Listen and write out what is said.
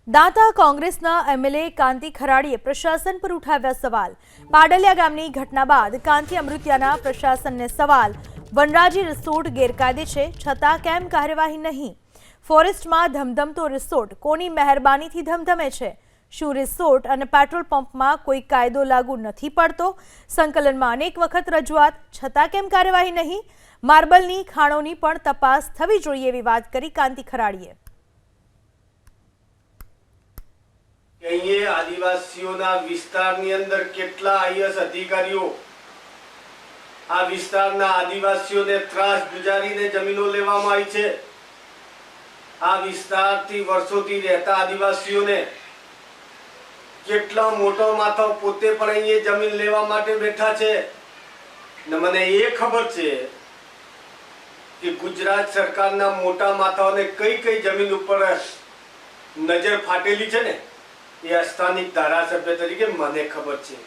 દાંતા કોંગ્રેસના એમએલએ કાંતિ ખરાડીએ પ્રશાસન પર ઉઠાવ્યા સવાલ। પાડલિયા ગામની ઘટના બાદ કાંતિ અમૃતિયાના પ્રશાસનને સવાલ। વનરાજી રિસોર્ટ ગેરકાયદે છે છતાં કેમ કાર્યવાહી નહીં? ફોરેસ્ટમાં ધમધમતો રિસોર્ટ કોની મહેરબાનીથી ધમધમે છે? શું રિસોર્ટ અને પેટ્રોલ પંપમાં કોઈ કાયદો લાગુ નથી પડતો? સંકલનમાં અનેક વખત રજૂઆત છતાં કેમ કાર્યવાહી નહીં? માર્બલની ખાણોની પણ તપાસ થવી જોઈએ એવી વાત કરી કાંતિ ખરાડીએ। આદિવાસીઓના વિસ્તારની અંદર કેટલા આઈએસ અધિકારીઓ આ વિસ્તારના આદિવાસીઓને ત્રાસ ગુજારીને જમીનો લેવામાં આવી છે। આ વિસ્તારથી વર્ષોથી રહેતા આદિવાસીઓને કેટલા મોટો માથો પોતે પણ અહીંયા જમીન લેવા માટે બેઠા છે ને મને એ ખબર છે કે ગુજરાત સરકારના મોટા માથાઓને કઈ કઈ જમીન ઉપર નજર ફાટેલી છે ને એ સ્થાનિક ધારાસભ્ય તરીકે મને ખબર છે।